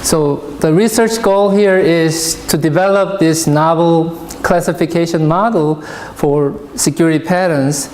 So the research goal here is to develop this novel classification model for security patterns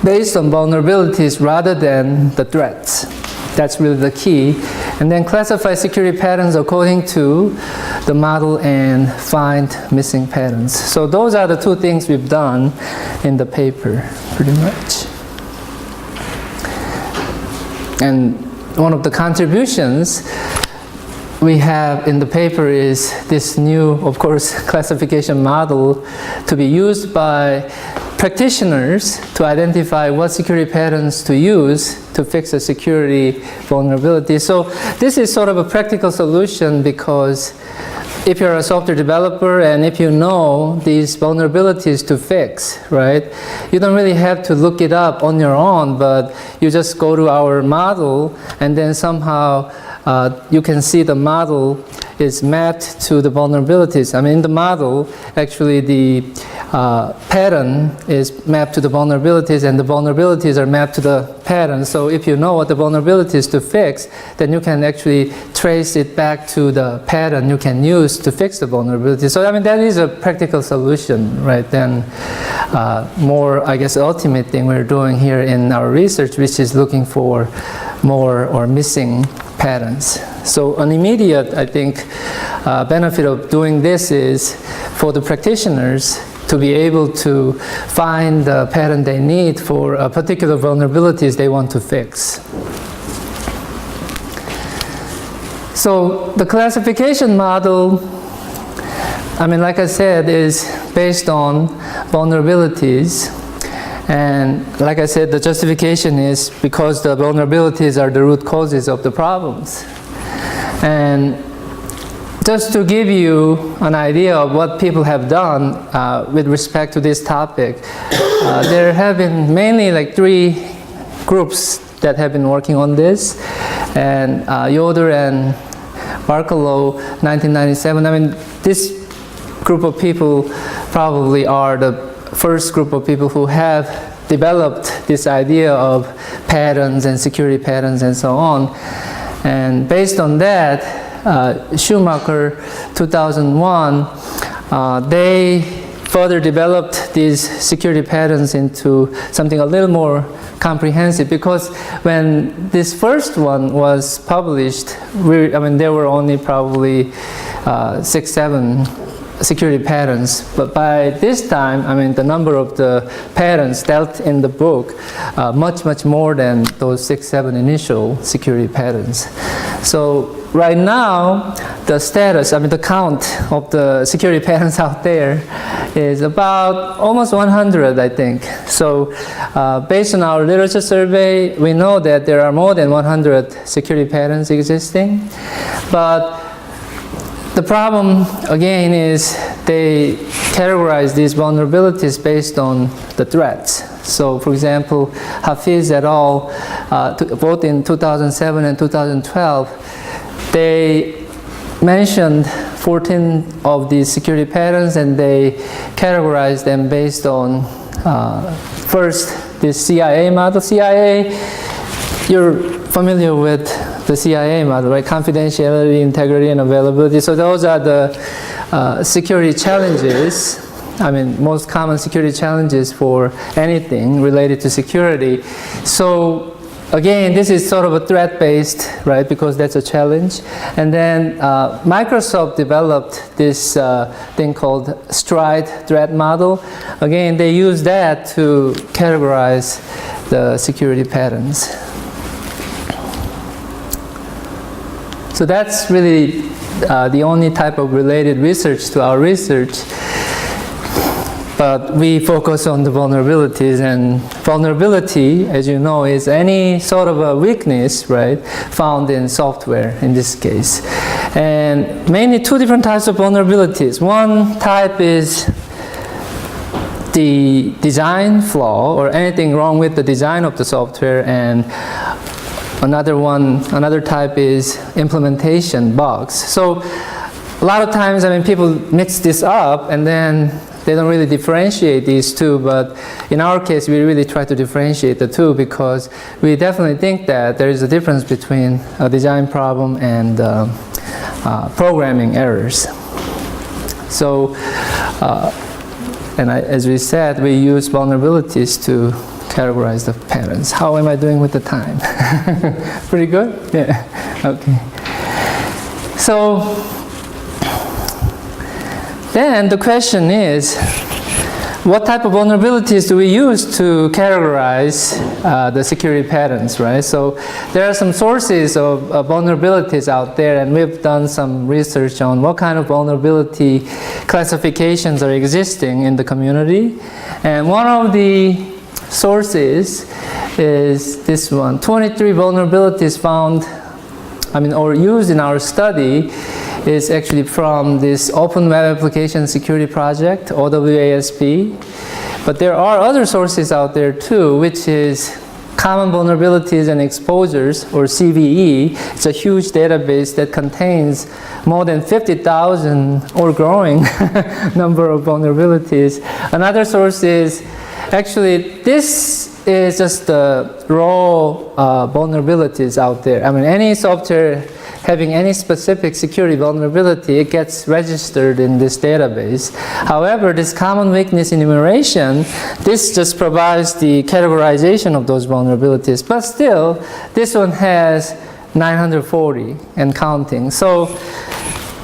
based on vulnerabilities rather than the threats. That's really the key. And then classify security patterns according to the model and find missing patterns. So those are the two things we've done in the paper, pretty much. And one of the contributions we have in the paper is this new, of course, classification model to be used by practitioners to identify what security patterns to use to fix a security vulnerability. So this is sort of a practical solution because if you're a software developer and if you know these vulnerabilities to fix, right, you don't really have to look it up on your own, but you just go to our model and then somehow you can see the model is mapped to the vulnerabilities. I mean, in the model, actually the pattern is mapped to the vulnerabilities and the vulnerabilities are mapped to the pattern. So if you know what the vulnerabilities to fix, then you can actually trace it back to the pattern you can use to fix the vulnerability. So I mean, that is a practical solution, right? Then more, I guess, ultimate thing we're doing here in our research, which is looking for more or missing patterns. So an immediate, I think, benefit of doing this is for the practitioners to be able to find the pattern they need for a particular vulnerabilities they want to fix. So the classification model, I mean, like I said, is based on vulnerabilities. And like I said, the justification is because the vulnerabilities are the root causes of the problems. And just to give you an idea of what people have done with respect to this topic, there have been mainly like 3 groups that have been working on this. And Yoder and Barkalow, 1997. I mean, this group of people probably are the first group of people who have developed this idea of patterns and security patterns and so on. And based on that, Schumacher, 2001, they further developed these security patterns into something a little more comprehensive, because when this first one was published, I mean, there were only probably 6, 7 security patterns, but by this time, I mean, the number of the patterns dealt in the book much more than those 6, 7 initial security patterns. So right now, the status, I mean, the count of the security patterns out there is about almost 100, I think. So based on our literature survey, we know that there are more than 100 security patterns existing, but the problem, again, is they categorize these vulnerabilities based on the threats. So, for example, Hafiz et al., both in 2007 and 2012, they mentioned 14 of these security patterns, and they categorized them based on, first, this CIA model. CIA, you're familiar with the CIA model, right? Confidentiality, integrity, and availability. So those are the security challenges. I mean, most common security challenges for anything related to security. So again, this is sort of a threat-based, right? Because that's a challenge. And then Microsoft developed this thing called STRIDE threat model. Again, they use that to categorize the security patterns. So that's really the only type of related research to our research. But we focus on the vulnerabilities, and vulnerability, as you know, is any sort of a weakness, right, found in software in this case. And mainly 2 different types of vulnerabilities. One type is the design flaw, or anything wrong with the design of the software, and another type is implementation bugs. So a lot of times, I mean, people mix this up and then they don't really differentiate these 2, but in our case, we really try to differentiate the 2, because we definitely think that there is a difference between a design problem and programming errors. So, as we said, we use vulnerabilities to categorize the patterns. How am I doing with the time? Pretty good? Yeah. Okay. So, then the question is, what type of vulnerabilities do we use to categorize the security patterns, right? So there are some sources of vulnerabilities out there, and we've done some research on what kind of vulnerability classifications are existing in the community. And one of the sources is this one, 23 vulnerabilities found, or used in our study, is actually from this Open Web Application Security Project, OWASP. But there are other sources out there too, which is Common Vulnerabilities and Exposures, or CVE. It's a huge database that contains more than 50,000 or growing number of vulnerabilities. Another source is, actually, this is just the raw vulnerabilities out there. Any software having any specific security vulnerability, it gets registered in this database. However, this common weakness enumeration, this just provides the categorization of those vulnerabilities. But still, this one has 940 and counting. So,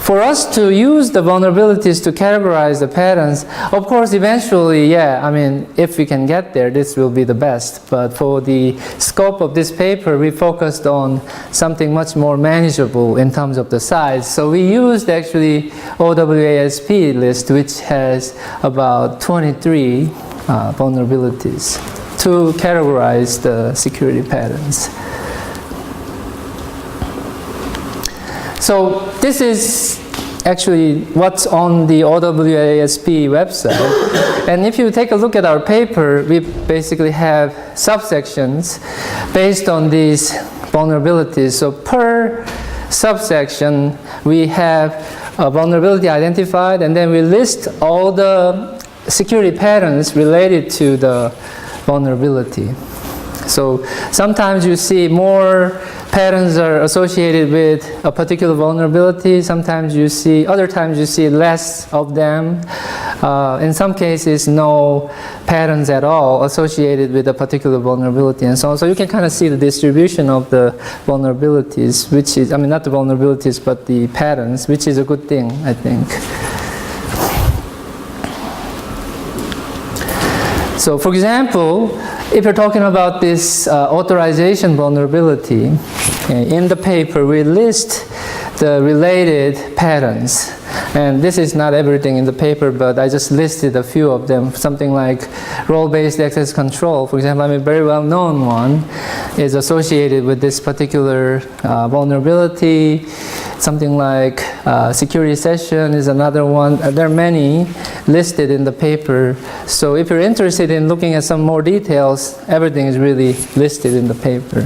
for us to use the vulnerabilities to categorize the patterns, of course, eventually, if we can get there, this will be the best. But for the scope of this paper, we focused on something much more manageable in terms of the size. So we used actually OWASP list, which has about 23 vulnerabilities to categorize the security patterns. So this is actually what's on the OWASP website. And if you take a look at our paper, we basically have subsections based on these vulnerabilities. So per subsection, we have a vulnerability identified, and then we list all the security patterns related to the vulnerability. So sometimes you see more patterns are associated with a particular vulnerability. Other times you see less of them. In some cases, no patterns at all associated with a particular vulnerability and so on. So you can kind of see the distribution of the vulnerabilities, which is, not the vulnerabilities, but the patterns, which is a good thing, I think. So for example, if you're talking about this authorization vulnerability, in the paper we list the related patterns. And this is not everything in the paper, but I just listed a few of them. Something like role-based access control, for example, a very well-known one, is associated with this particular vulnerability. Something like security session is another one. There are many listed in the paper. So if you're interested in looking at some more details, everything is really listed in the paper.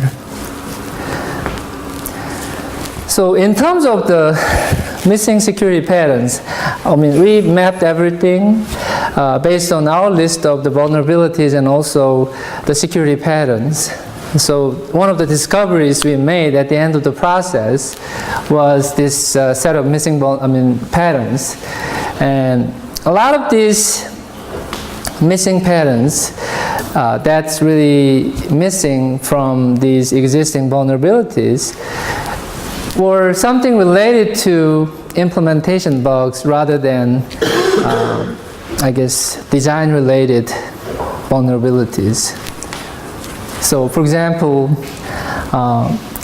So in terms of the missing security patterns, we mapped everything based on our list of the vulnerabilities and also the security patterns. So one of the discoveries we made at the end of the process was this set of missing patterns. And a lot of these missing patterns that's really missing from these existing vulnerabilities were something related to implementation bugs rather than, design-related vulnerabilities. So, for example,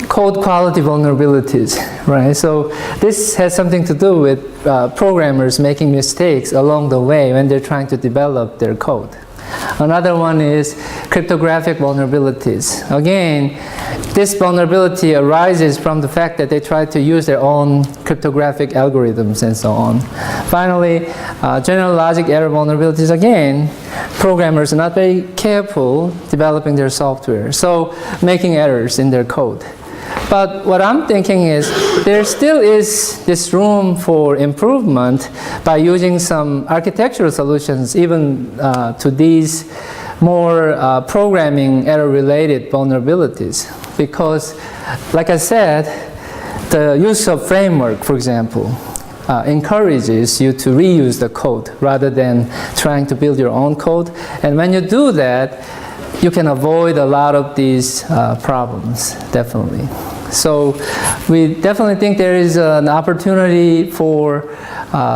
code quality vulnerabilities, right? So this has something to do with programmers making mistakes along the way when they're trying to develop their code. Another one is cryptographic vulnerabilities. Again, this vulnerability arises from the fact that they try to use their own cryptographic algorithms and so on. Finally, general logic error vulnerabilities. Again, programmers are not very careful developing their software, so making errors in their code. But what I'm thinking is there still is this room for improvement by using some architectural solutions even to these more programming error-related vulnerabilities. Because, like I said, the use of framework, for example, encourages you to reuse the code rather than trying to build your own code. And when you do that, you can avoid a lot of these problems, definitely. So we definitely think there is an opportunity for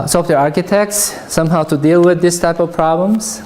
software architects somehow to deal with this type of problems.